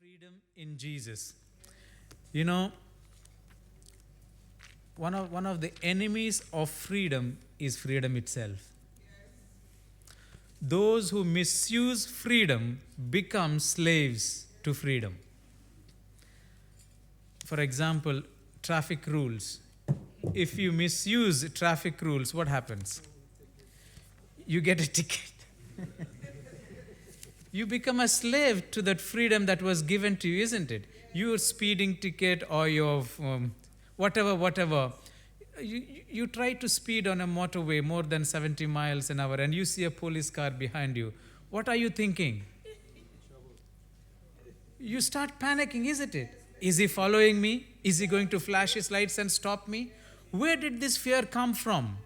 Freedom in Jesus. You know, one of the enemies of freedom is freedom itself. Those who misuse freedom become slaves to freedom. For example, traffic rules. If you misuse traffic rules, what happens? You get a ticket. You become a slave to that freedom that was given to you, isn't it? Your speeding ticket or your whatever. You try to speed on a motorway more than 70 miles an hour and you see a police car behind you. What are you thinking? You start panicking, isn't it? Is he following me? Is he going to flash his lights and stop me? Where did this fear come from?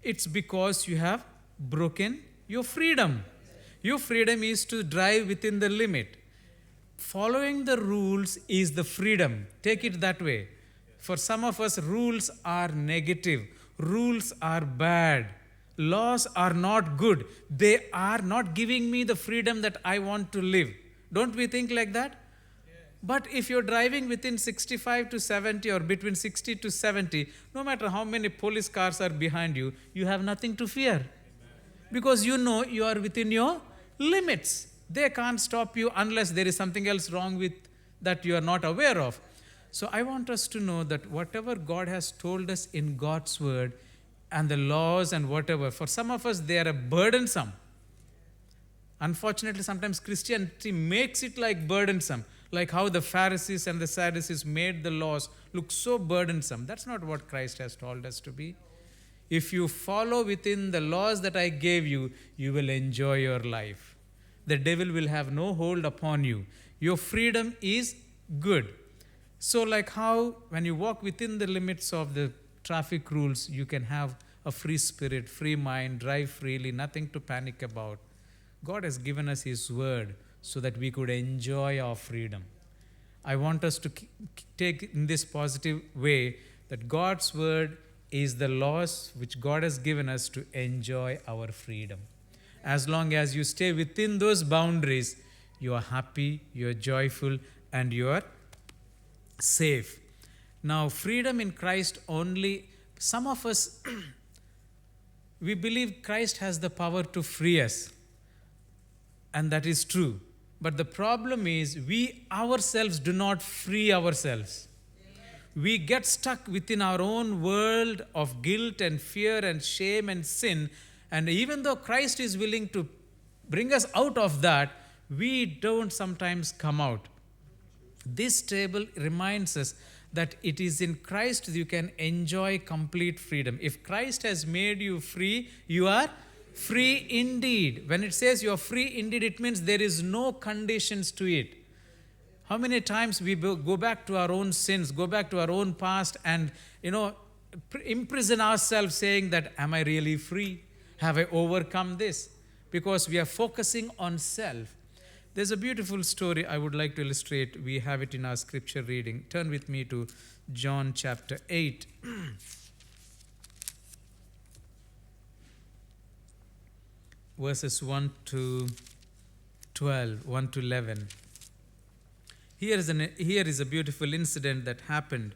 It's because you have broken your freedom. Your freedom is to drive within the limit. Following the rules is the freedom. Take it that way. For some of us, rules are negative. Rules are bad. Laws are not good. They are not giving me the freedom that I want to live. Don't we think like that? But if you're driving within 65 to 70 or between 60 to 70, no matter how many police cars are behind you, you have nothing to fear. Because you know you are within your limits. They can't stop you unless there is something else wrong with that you are not aware of. So I want us to know that whatever God has told us in God's word and the laws and whatever, for some of us they are burdensome. Unfortunately, sometimes Christianity makes it like burdensome, like how the Pharisees and the Sadducees made the laws look so burdensome. That's not what Christ has told us to be. If you follow within the laws that I gave you, you will enjoy your life. The devil will have no hold upon you. Your freedom is good. So like how when you walk within the limits of the traffic rules, you can have a free spirit, free mind, drive freely, nothing to panic about. God has given us His word so that we could enjoy our freedom. I want us to take in this positive way that God's word is the laws which God has given us to enjoy our freedom. As long as you stay within those boundaries, you are happy, you are joyful, and you are safe. Now, freedom in Christ only, some of us, we believe Christ has the power to free us. And that is true. But the problem is we ourselves do not free ourselves. We get stuck within our own world of guilt and fear and shame and sin. And even though Christ is willing to bring us out of that, we don't sometimes come out. This table reminds us that it is in Christ you can enjoy complete freedom. If Christ has made you free, you are free indeed. When it says you are free indeed, it means there is no conditions to it. How many times we go back to our own sins, go back to our own past and, imprison ourselves saying that, am I really free? Have I overcome this? Because we are focusing on self. There's a beautiful story I would like to illustrate. We have it in our scripture reading. Turn with me to John chapter 8. Verses 1 to 12, 1 to 11. Here is a beautiful incident that happened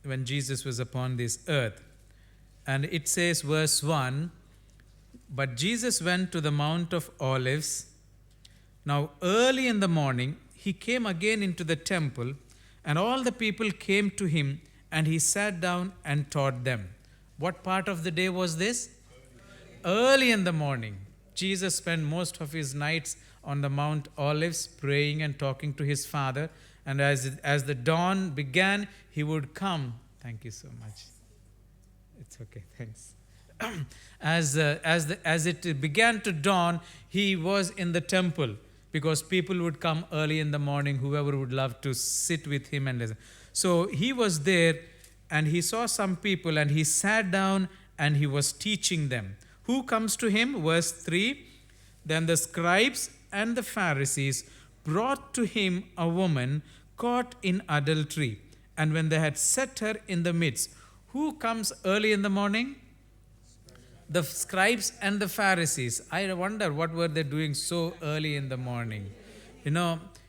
when Jesus was upon this earth. And it says, verse 1, but Jesus went to the Mount of Olives. Now early in the morning, he came again into the temple, and all the people came to him, and he sat down and taught them. What part of the day was this? Early in the morning. Jesus spent most of his nights on the Mount Olives praying and talking to his Father. And as the dawn began, he would come. Thank you so much. It's okay, thanks. As it began to dawn, he was in the temple because people would come early in the morning, whoever would love to sit with him and listen. So he was there and he saw some people and he sat down and he was teaching them. Who comes to him? Verse 3, then the scribes and the Pharisees brought to him a woman caught in adultery. And when they had set her in the midst, who comes early in the morning? The scribes and the Pharisees. I wonder what were they doing so early in the morning.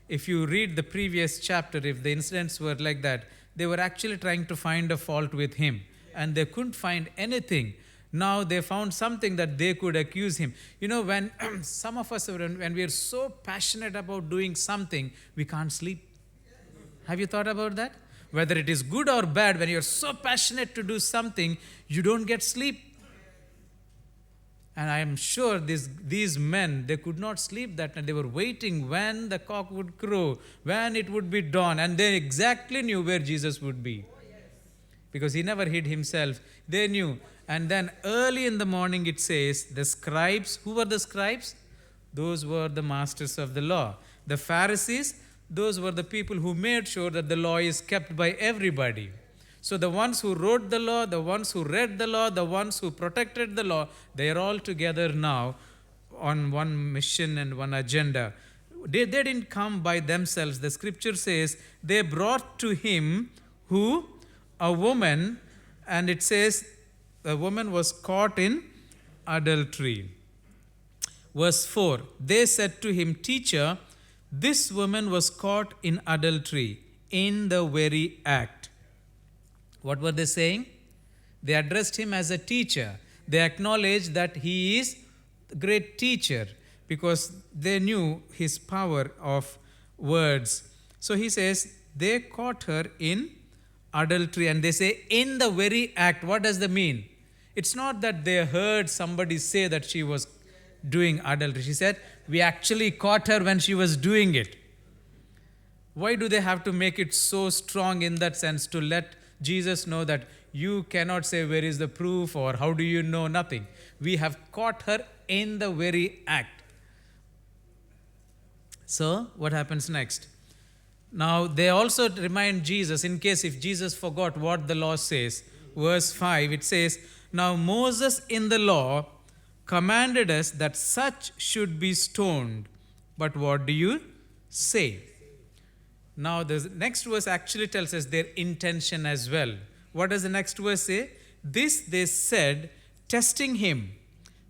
if you read the previous chapter, if the incidents were like that, they were actually trying to find a fault with him and they couldn't find anything. Now they found something that they could accuse him. When some of us, when we are so passionate about doing something, we can't sleep. Have you thought about that? Whether it is good or bad, when you're so passionate to do something, you don't get sleep. And I am sure these men, they could not sleep that night. They were waiting when the cock would crow, when it would be dawn, and they exactly knew where Jesus would be. Because he never hid himself. They knew. And then early in the morning it says, the scribes, who were the scribes? Those were the masters of the law. The Pharisees, those were the people who made sure that the law is kept by everybody. So the ones who wrote the law, the ones who read the law, the ones who protected the law, they are all together now on one mission and one agenda. They didn't come by themselves. The scripture says they brought to him who? A woman, and it says the woman was caught in adultery. Verse 4, they said to him, Teacher, this woman was caught in adultery in the very act. What were they saying? They addressed him as a teacher. They acknowledged that he is a great teacher because they knew his power of words. So he says, they caught her in adultery, and they say, in the very act. What does that mean? It's not that they heard somebody say that she was doing adultery. She said, we actually caught her when she was doing it. Why do they have to make it so strong in that sense, to let Jesus know that you cannot say where is the proof or how do you know? Nothing. We have caught her in the very act. So what happens next? Now they also remind Jesus, in case if Jesus forgot what the law says. Verse 5, it says, now Moses in the law commanded us that such should be stoned. But what do you say? Now the next verse actually tells us their intention as well. What does the next verse say? This they said, testing him,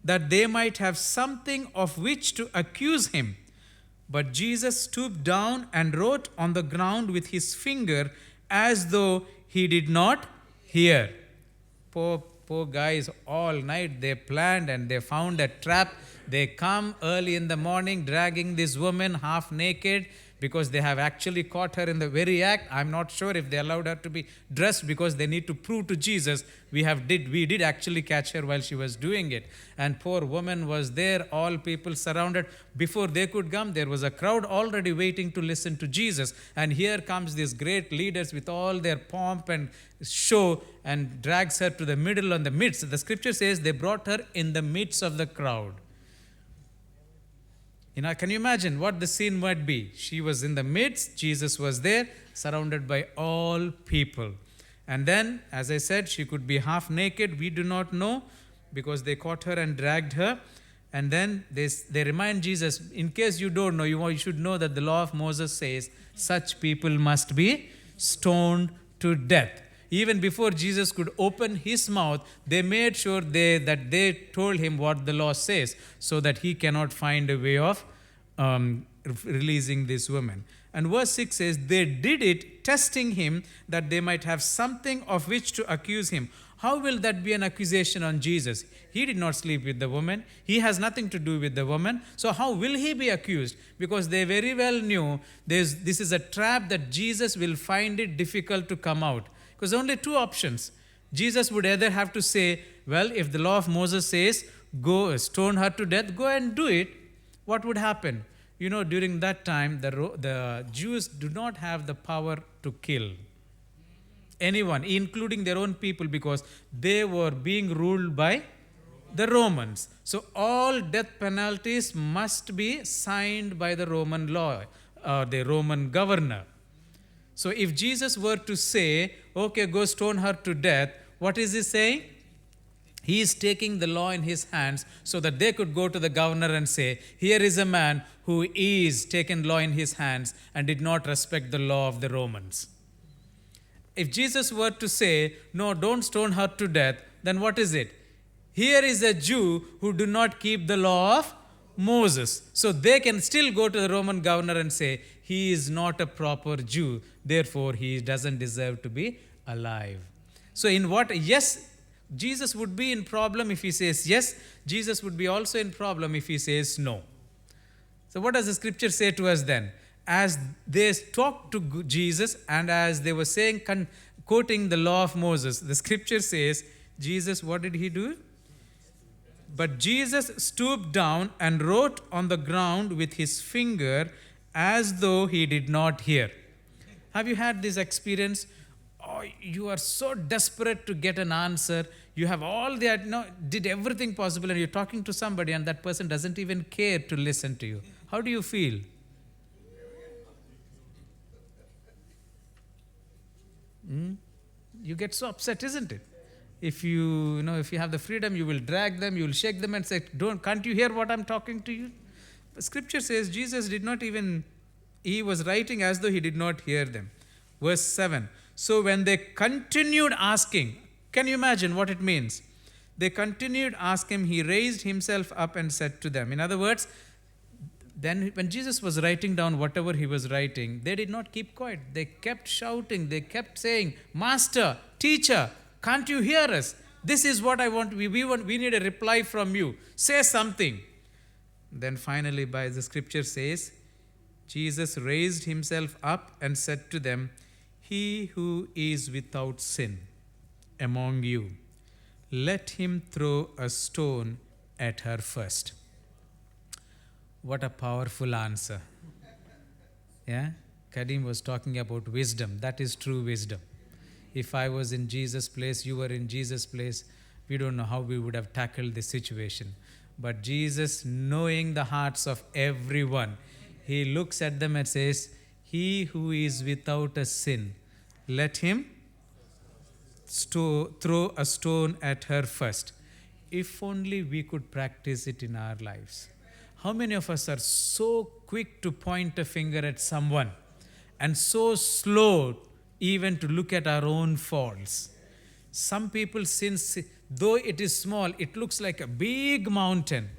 that they might have something of which to accuse him. But Jesus stooped down and wrote on the ground with his finger as though he did not hear. Poor guys, all night they planned and they found a trap. They come early in the morning dragging this woman half naked because they have actually caught her in the very act. I'm not sure if they allowed her to be dressed because they need to prove to Jesus we did actually catch her while she was doing it. And poor woman was there, all people surrounded. Before they could come, there was a crowd already waiting to listen to Jesus. And here comes these great leaders with all their pomp and show and drags her to the middle and the midst. The scripture says they brought her in the midst of the crowd. Can you imagine what the scene might be? She was in the midst, Jesus was there, surrounded by all people. And then, as I said, she could be half naked. We do not know because they caught her and dragged her. And then they remind Jesus, in case you don't know, you should know that the law of Moses says such people must be stoned to death. Even before Jesus could open his mouth, they made sure that they told him what the law says so that he cannot find a way of releasing this woman. And verse 6 says, they did it, testing him that they might have something of which to accuse him. How will that be an accusation on Jesus? He did not sleep with the woman. He has nothing to do with the woman. So how will he be accused? Because they very well knew this is a trap that Jesus will find it difficult to come out. Because only two options. Jesus would either have to say, well, if the law of Moses says, go stone her to death, go and do it. What would happen? During that time, the Jews do not have the power to kill anyone, including their own people, because they were being ruled by the Romans. So all death penalties must be signed by the Roman law, the Roman governor. So if Jesus were to say, okay, go stone her to death, what is he saying? He is taking the law in his hands so that they could go to the governor and say, here is a man who is taken law in his hands and did not respect the law of the Romans. If Jesus were to say, no, don't stone her to death, then what is it? Here is a Jew who do not keep the law of Moses. So they can still go to the Roman governor and say, he is not a proper Jew, therefore he doesn't deserve to be alive. So in what, yes, Jesus would be in problem if he says yes. Jesus would be also in problem if he says no. So what does the scripture say to us then? As they talked to Jesus and as they were saying, quoting the law of Moses, the scripture says, Jesus, what did he do? But Jesus stooped down and wrote on the ground with his finger as though he did not hear. Have you had this experience? Oh, you are so desperate to get an answer. You have all did everything possible, and you're talking to somebody and that person doesn't even care to listen to you. How do you feel? You get so upset, isn't it? If you have the freedom, you will drag them, you will shake them and say, can't you hear what I'm talking to you? The scripture says Jesus did not even, he was writing as though he did not hear them. Verse 7. So when they continued asking, can you imagine what it means? They continued asking, he raised himself up and said to them. In other words, then when Jesus was writing down whatever he was writing, they did not keep quiet. They kept shouting. They kept saying, Master, Teacher, can't you hear us? This is what I want. We need a reply from you. Say something. Then finally, by the scripture says, Jesus raised himself up and said to them, he who is without sin among you, let him throw a stone at her first. What a powerful answer. Yeah? Kadim was talking about wisdom. That is true wisdom. If I was in Jesus' place, you were in Jesus' place, we don't know how we would have tackled this situation. But Jesus, knowing the hearts of everyone, he looks at them and says, he who is without a sin, let him throw a stone at her first. If only we could practice it in our lives. How many of us are so quick to point a finger at someone and so slow even to look at our own faults? Some people sin, though it is small, it looks like a big mountain.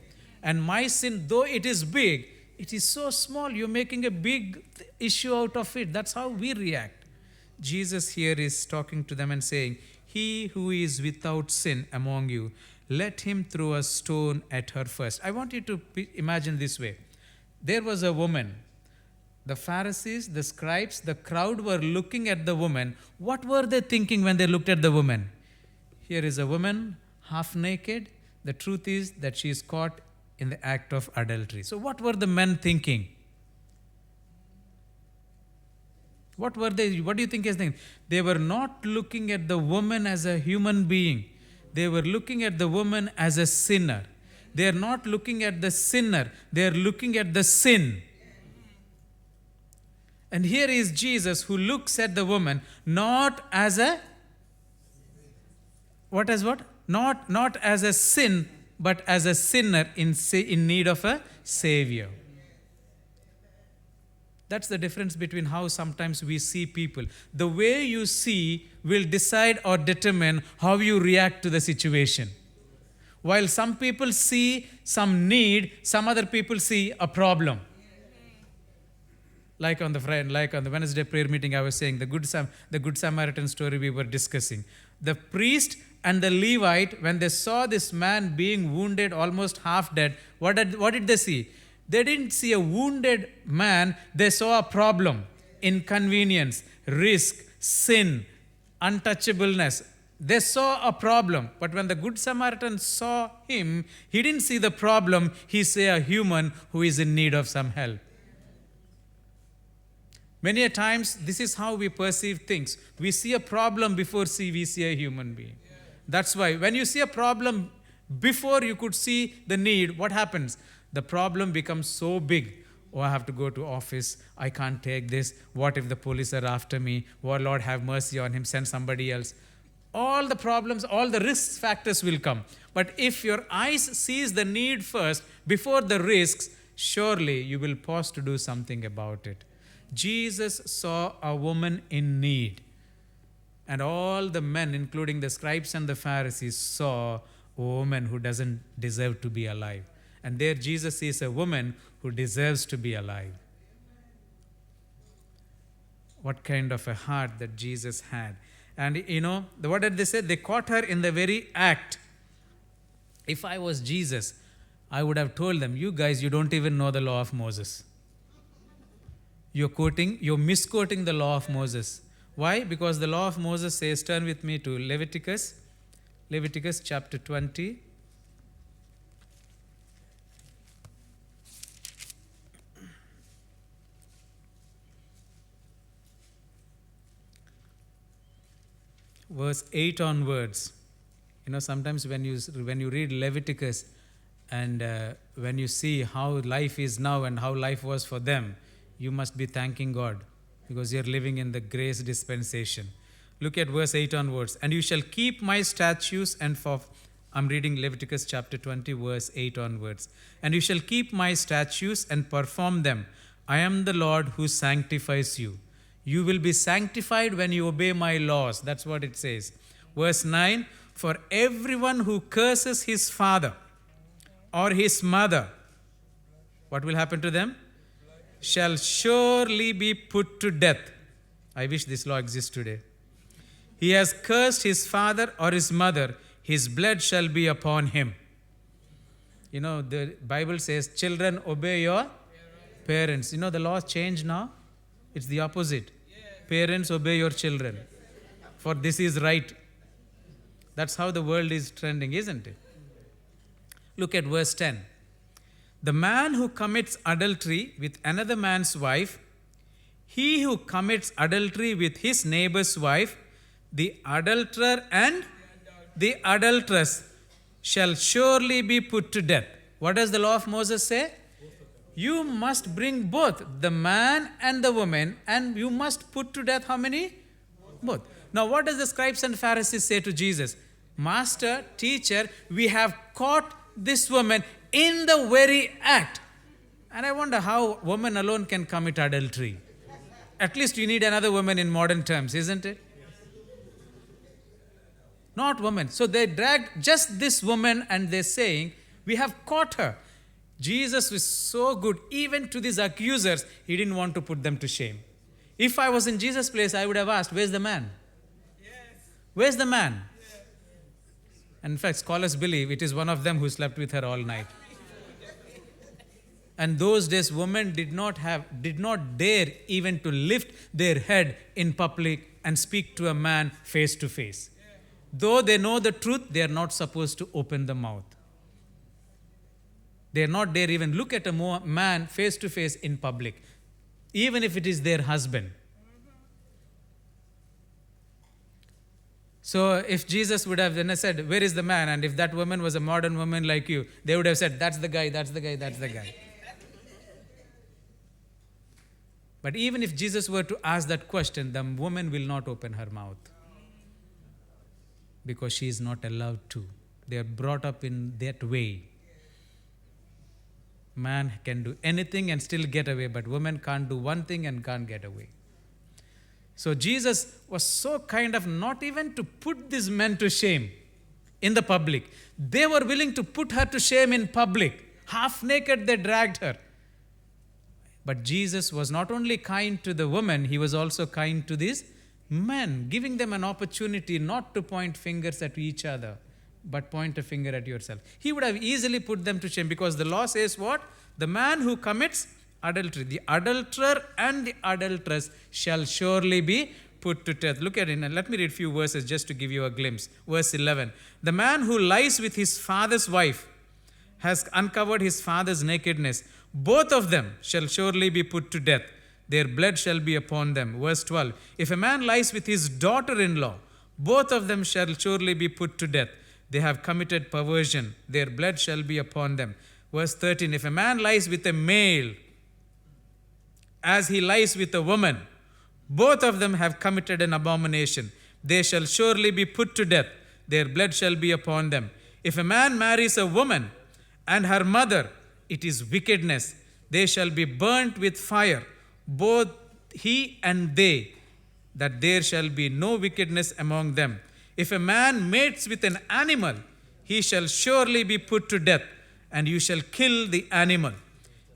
And my sin, though it is big, it is so small, you're making a big issue out of it. That's how we react. Jesus here is talking to them and saying, he who is without sin among you, let him throw a stone at her first. I want you to imagine this way. There was a woman. The Pharisees, the scribes, the crowd were looking at the woman. What were they thinking when they looked at the woman? Here is a woman, half naked. The truth is that she is caught in the act of adultery. So what were the men thinking? What do you think is thinking? They were not looking at the woman as a human being. They were looking at the woman as a sinner. They are not looking at the sinner. They are looking at the sin. And here is Jesus who looks at the woman not as a, what? Not as a sin, but as a sinner in need of a Savior. That's the difference between how sometimes we see people. The way you see will decide or determine how you react to the situation. While some people see some need, some other people see a problem. Like on the Wednesday prayer meeting, I was saying the Good Samaritan story we were discussing. The priest and the Levite, when they saw this man being wounded, almost half dead, what did they see? They didn't see a wounded man. They saw a problem, inconvenience, risk, sin, untouchableness. They saw a problem. But when the Good Samaritan saw him, he didn't see the problem. He saw a human who is in need of some help. Many a times, this is how we perceive things. We see a problem before we see a human being. That's why when you see a problem before you could see the need, what happens? The problem becomes so big. Oh, I have to go to office. I can't take this. What if the police are after me? Oh, Lord, have mercy on him. Send somebody else. All the problems, all the risk factors will come. But if your eyes sees the need first before the risks, surely you will pause to do something about it. Jesus saw a woman in need. And all the men, including the scribes and the Pharisees, saw a woman who doesn't deserve to be alive. And there Jesus sees a woman who deserves to be alive. What kind of a heart that Jesus had. And what did they say? They caught her in the very act. If I was Jesus, I would have told them, you guys, you don't even know the law of Moses. You're misquoting the law of Moses. Why? Because the law of Moses says, turn with me to Leviticus chapter 20. Verse 8 onwards. Sometimes when you read Leviticus and when you see how life is now and how life was for them, you must be thanking God because you're living in the grace dispensation. Look at verse 8 onwards. And you shall keep my statutes I'm reading Leviticus chapter 20, verse 8 onwards. And you shall keep my statutes and perform them. I am the Lord who sanctifies you. You will be sanctified when you obey my laws. That's what it says. Verse 9, for everyone who curses his father or his mother, what will happen to them? Shall surely be put to death. I wish this law exists today. He has cursed his father or his mother, his blood shall be upon him. The Bible says, children, obey your parents. The law changed now. It's the opposite. Parents, obey your children, for this is right. That's how the world is trending, isn't it? Look at verse 10. The man who commits adultery with another man's wife, he who commits adultery with his neighbor's wife, the adulterer and the adulteress shall surely be put to death. What does the law of Moses say? You must bring both the man and the woman, and you must put to death how many? Both. Now, what does the scribes and Pharisees say to Jesus? Master, teacher, we have caught this woman in the very act. And I wonder how woman alone can commit adultery. At least you need another woman in modern terms, isn't it? Not woman. So they dragged just this woman and they're saying, we have caught her. Jesus was so good, even to these accusers, he didn't want to put them to shame. If I was in Jesus' place, I would have asked, where's the man? Yes. Where's the man? Yes. And in fact, scholars believe it is one of them who slept with her all night. And those days, women did not dare even to lift their head in public and speak to a man face to face. Though they know the truth, they are not supposed to open the mouth. They are not dare even look at a man face to face in public, even if it is their husband. So if Jesus would have then said, where is the man? And if that woman was a modern woman like you, they would have said, that's the guy, that's the guy, that's the guy. But even if Jesus were to ask that question, the woman will not open her mouth. Because she is not allowed to. They are brought up in that way. Man can do anything and still get away, but woman can't do one thing and can't get away. So Jesus was so kind of not even to put these men to shame in the public. They were willing to put her to shame in public. Half naked they dragged her. But Jesus was not only kind to the woman, he was also kind to these men, giving them an opportunity not to point fingers at each other, but point a finger at yourself. He would have easily put them to shame because the law says what? The man who commits adultery, the adulterer and the adulteress shall surely be put to death. Look at it, and let me read a few verses just to give you a glimpse. Verse 11. The man who lies with his father's wife has uncovered his father's nakedness. Both of them shall surely be put to death. Their blood shall be upon them. Verse 12. If a man lies with his daughter-in-law, both of them shall surely be put to death. They have committed perversion. Their blood shall be upon them. Verse 13. If a man lies with a male, as he lies with a woman, both of them have committed an abomination. They shall surely be put to death. Their blood shall be upon them. If a man marries a woman and her mother, it is wickedness. They shall be burnt with fire, both he and they, that there shall be no wickedness among them. If a man mates with an animal, he shall surely be put to death. and you shall kill the animal.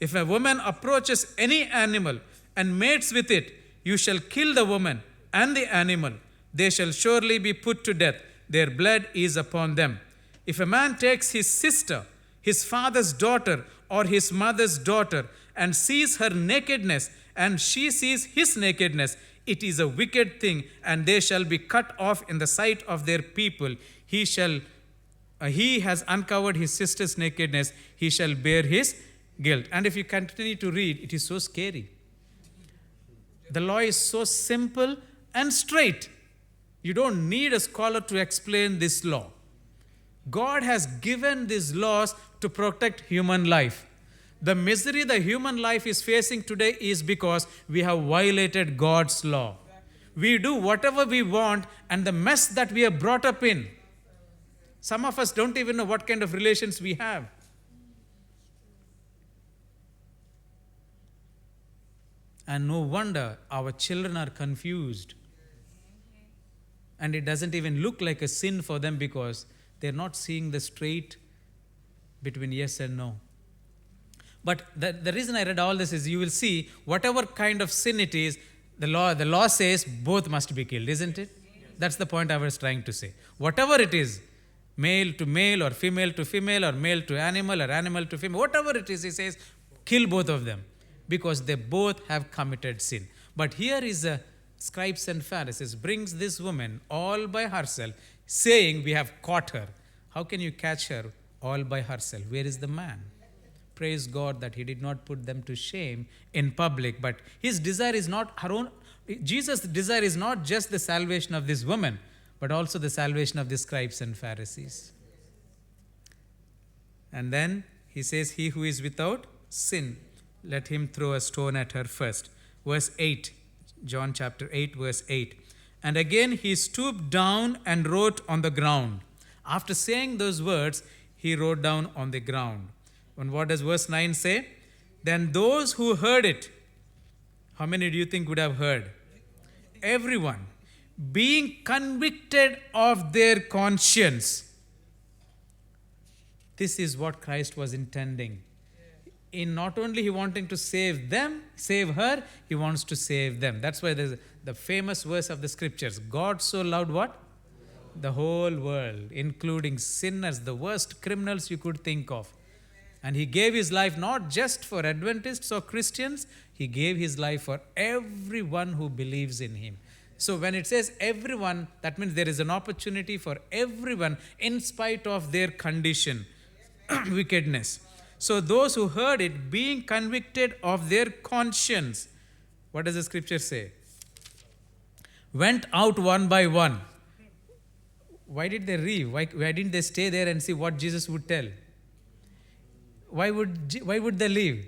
If a woman approaches any animal and mates with it, you shall kill the woman and the animal. They shall surely be put to death. Their blood is upon them. If a man takes his sister, his father's daughter, or his mother's daughter, and sees her nakedness, and she sees his nakedness, it is a wicked thing, and they shall be cut off in the sight of their people. He has uncovered his sister's nakedness, he shall bear his guilt. And if you continue to read, it is so scary. The law is so simple and straight. You don't need a scholar to explain this law. God has given these laws to protect human life. The misery the human life is facing today is because we have violated God's law. We do whatever we want, and the mess that we are brought up in. Some of us don't even know what kind of relations we have. And no wonder our children are confused. And it doesn't even look like a sin for them because they're not seeing the straight between yes and no. But the reason I read all this is you will see whatever kind of sin it is, the law says both must be killed, isn't it? That's the point I was trying to say. Whatever it is, male to male or female to female or male to animal or animal to female, whatever it is, he says, kill both of them because they both have committed sin. But here is the scribes and Pharisees brings this woman all by herself, saying, we have caught her. How can you catch her all by herself? Where is the man? Praise God that he did not put them to shame in public, but his desire is not her own. Jesus' desire is not just the salvation of this woman, but also the salvation of the scribes and Pharisees. And then he says, he who is without sin, let him throw a stone at her first. Verse 8, John chapter 8, verse 8. And again he stooped down and wrote on the ground. After saying those words, he wrote down on the ground. And what does verse 9 say? Then those who heard it, how many do you think would have heard? Everyone. Being convicted of their conscience. This is what Christ was intending. In not only he wanting to save them, save her, he wants to save them. That's why there's the famous verse of the scriptures. God so loved what? The whole world, including sinners, the worst criminals you could think of. And he gave his life not just for Adventists or Christians, he gave his life for everyone who believes in him. So when it says everyone, that means there is an opportunity for everyone in spite of their condition, wickedness. So those who heard it, being convicted of their conscience, what does the scripture say? Went out one by one. Why did they leave? Why didn't they stay there and see what Jesus would tell? Why would they leave?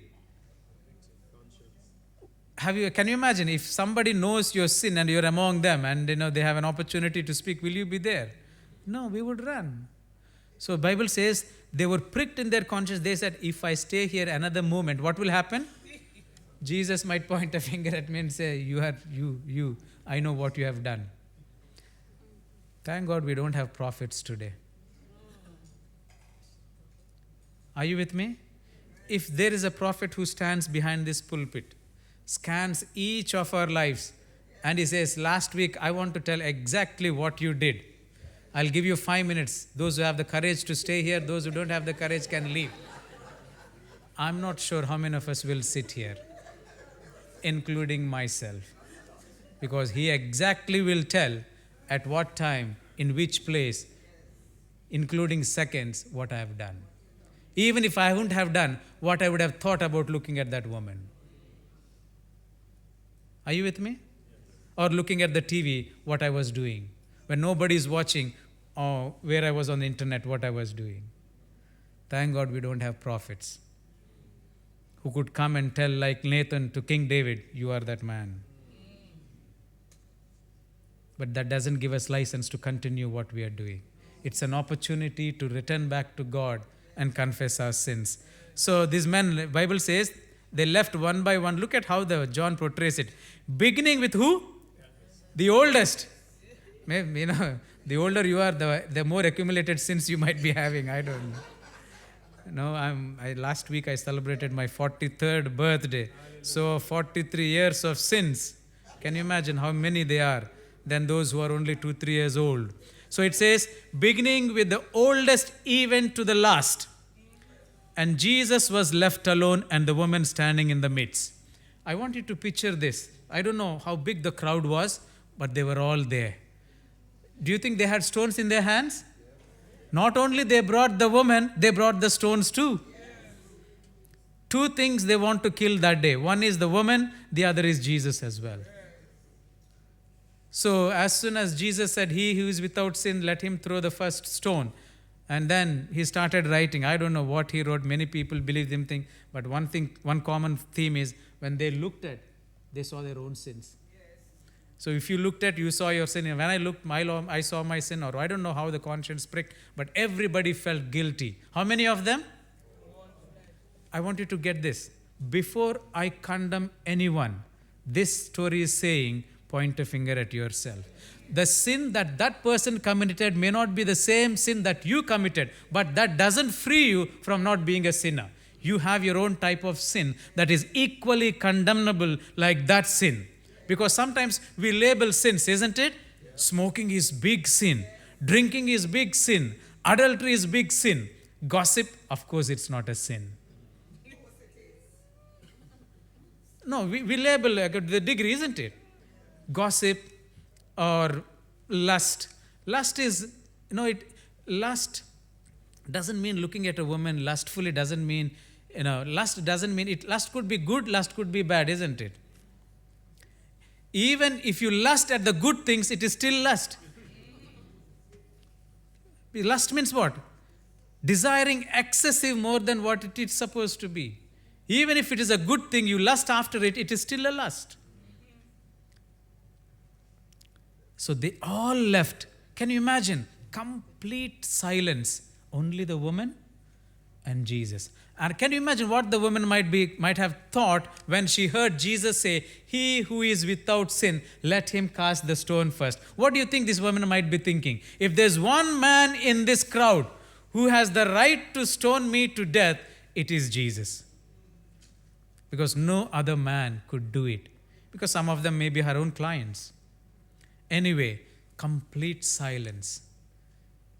Can you imagine if somebody knows your sin and you're among them and they have an opportunity to speak, will you be there? No, we would run. So Bible says they were pricked in their conscience. They said, if I stay here another moment, what will happen? Jesus might point a finger at me and say, I know what you have done. Thank God we don't have prophets today. Are you with me? If there is a prophet who stands behind this pulpit, scans each of our lives, and he says, last week I want to tell exactly what you did. I'll give you 5 minutes. Those who have the courage to stay here, those who don't have the courage can leave. I'm not sure how many of us will sit here, including myself, because he exactly will tell at what time, in which place, including seconds, what I have done. Even if I wouldn't have done what I would have thought about looking at that woman. Are you with me? Or looking at the TV, what I was doing. When nobody is watching, or where I was on the internet, what I was doing. Thank God we don't have prophets who could come and tell like Nathan to King David, you are that man. But that doesn't give us license to continue what we are doing. It's an opportunity to return back to God and confess our sins. So these men, Bible says, they left one by one. Look at how John portrays it. Beginning with who? The oldest. The older you are, the more accumulated sins you might be having. I don't know. Last week I celebrated my 43rd birthday. So 43 years of sins. Can you imagine how many they are than those who are only 2-3 years old? So it says, beginning with the oldest even to the last. And Jesus was left alone and the woman standing in the midst. I want you to picture this. I don't know how big the crowd was, but they were all there. Do you think they had stones in their hands? Not only they brought the woman, they brought the stones too. Two things they want to kill that day. One is the woman, the other is Jesus as well. So as soon as Jesus said, he who is without sin, let him throw the first stone. And then he started writing. I don't know what he wrote. Many people believe him thing. But one common theme is when they looked at, they saw their own sins. So if you looked at, you saw your sin. And when I looked, I saw my sin. Or I don't know how the conscience pricked. But everybody felt guilty. How many of them? I want you to get this. Before I condemn anyone, this story is saying, point a finger at yourself. The sin that that person committed may not be the same sin that you committed, but that doesn't free you from not being a sinner. You have your own type of sin that is equally condemnable like that sin. Because sometimes we label sins, isn't it? Smoking is big sin. Drinking is big sin. Adultery is big sin. Gossip, of course, it's not a sin. No, we label the degree, isn't it? Gossip or lust. Lust is, lust doesn't mean looking at a woman lustfully, doesn't mean, lust doesn't mean it. Lust could be good, lust could be bad, isn't it? Even if you lust at the good things, it is still lust. Lust means what? Desiring excessive more than what it is supposed to be. Even if it is a good thing, you lust after it, it is still a lust. So they all left. Can you imagine? Complete silence. Only the woman and Jesus. And can you imagine what the woman might have thought when she heard Jesus say, he who is without sin, let him cast the stone first. What do you think this woman might be thinking? If there's one man in this crowd who has the right to stone me to death, it is Jesus. Because no other man could do it. Because some of them may be her own clients. Anyway, complete silence.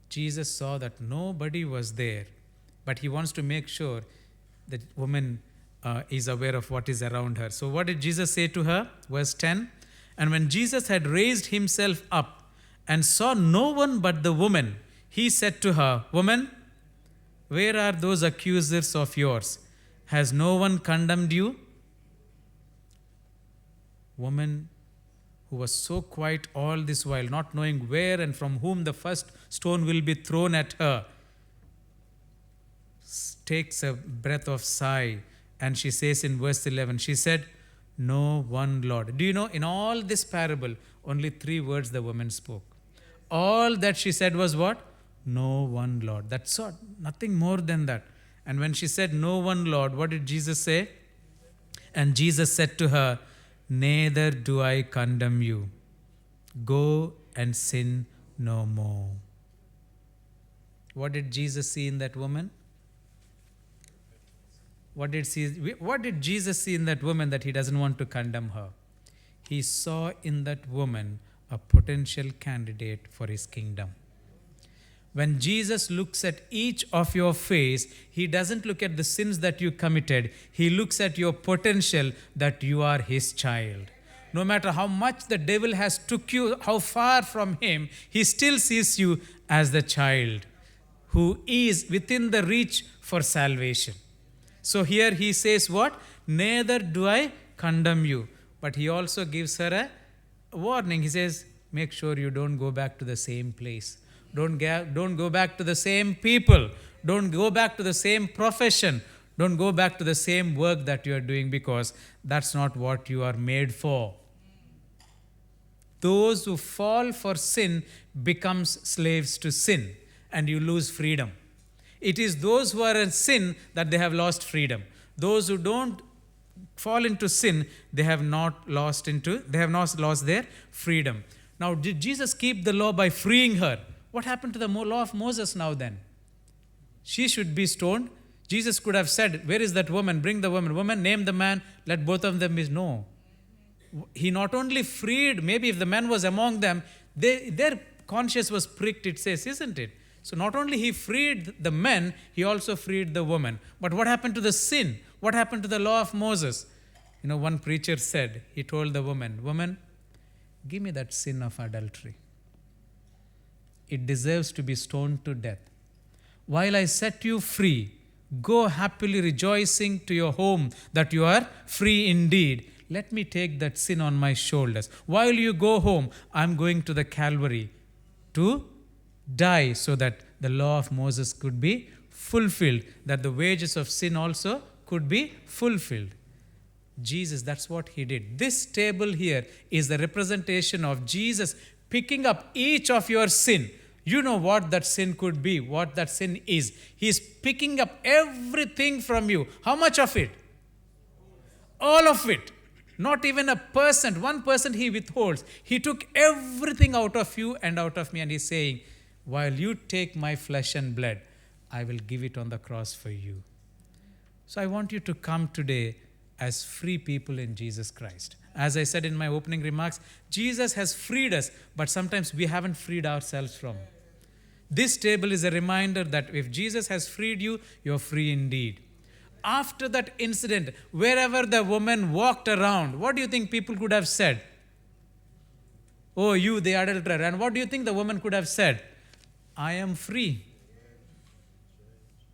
Jesus saw that nobody was there, but he wants to make sure that woman is aware of what is around her. So what did Jesus say to her? Verse 10, and when Jesus had raised himself up and saw no one but the woman, he said to her, woman, where are those accusers of yours? Has no one condemned you? Woman, who was so quiet all this while, not knowing where and from whom the first stone will be thrown at her, takes a breath of sigh, and she says in verse 11, she said, no one, Lord. Do you know, in all this parable, only 3 words the woman spoke. All that she said was what? No one, Lord. That's all, nothing more than that. And when she said, no one, Lord, what did Jesus say? And Jesus said to her, neither do I condemn you. Go and sin no more. What did Jesus see in that woman? What did Jesus see in that woman that he doesn't want to condemn her? He saw in that woman a potential candidate for his kingdom. When Jesus looks at each of your face, he doesn't look at the sins that you committed. He looks at your potential that you are his child. No matter how much the devil has took you, how far from him, he still sees you as the child who is within the reach for salvation. So here he says what? Neither do I condemn you. But he also gives her a warning. He says, make sure you don't go back to the same place. Don't go back to the same people. Don't go back to the same profession. Don't go back to the same work that you are doing, because that's not what you are made for. Those who fall for sin becomes slaves to sin, and you lose freedom. It is those who are in sin that they have lost freedom. Those who don't fall into sin, they have not lost their freedom. Now, did Jesus keep the law by freeing her? What happened to the law of Moses now then? She should be stoned. Jesus could have said, where is that woman? Bring the woman. Woman, name the man. Let both of them be. No. He not only freed, maybe if the man was among them, their conscience was pricked, it says, isn't it? So not only he freed the men, he also freed the woman. But what happened to the sin? What happened to the law of Moses? One preacher said, he told the woman, woman, give me that sin of adultery. It deserves to be stoned to death. While I set you free, go happily rejoicing to your home that you are free indeed. Let me take that sin on my shoulders. While you go home, I'm going to the Calvary to die so that the law of Moses could be fulfilled, that the wages of sin also could be fulfilled. Jesus, that's what he did. This table here is the representation of Jesus picking up each of your sin. You know what that sin could be, what that sin is. He's picking up everything from you. How much of it? All of it. Not even 1% he withholds. He took everything out of you and out of me, and he's saying, while you take my flesh and blood, I will give it on the cross for you. So I want you to come today as free people in Jesus Christ. As I said in my opening remarks, Jesus has freed us, but sometimes we haven't freed ourselves from. This table is a reminder that if Jesus has freed you, you're free indeed. After that incident, wherever the woman walked around, what do you think people could have said? Oh, you, the adulterer. And what do you think the woman could have said? I am free.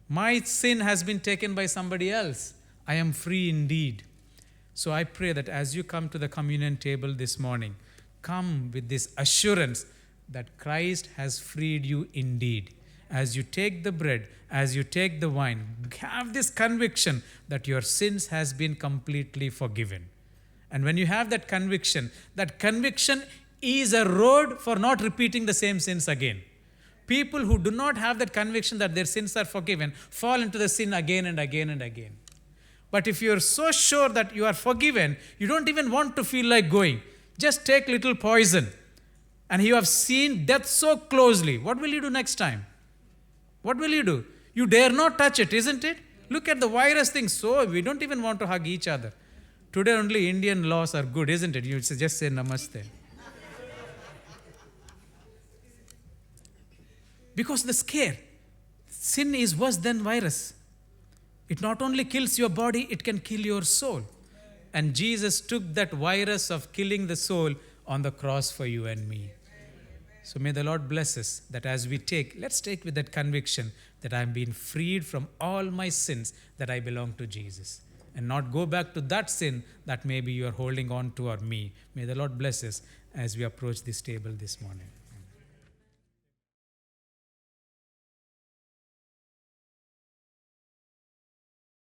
My sin has been taken by somebody else. I am free indeed. So I pray that as you come to the communion table this morning, come with this assurance that Christ has freed you indeed. As you take the bread, as you take the wine, have this conviction that your sins has been completely forgiven. And when you have that conviction is a road for not repeating the same sins again. People who do not have that conviction that their sins are forgiven fall into the sin again and again and again. But if you're so sure that you are forgiven, you don't even want to feel like going. Just take little poison. And you have seen death so closely. What will you do next time? What will you do? You dare not touch it, isn't it? Look at the virus thing. So we don't even want to hug each other. Today only Indian laws are good, isn't it? You just say namaste. Because the scare. Sin is worse than virus. It not only kills your body, it can kill your soul. And Jesus took that virus of killing the soul on the cross for you and me. So may the Lord bless us that as we take, let's take with that conviction that I'm being freed from all my sins, that I belong to Jesus. And not go back to that sin that maybe you are holding on to or me. May the Lord bless us as we approach this table this morning.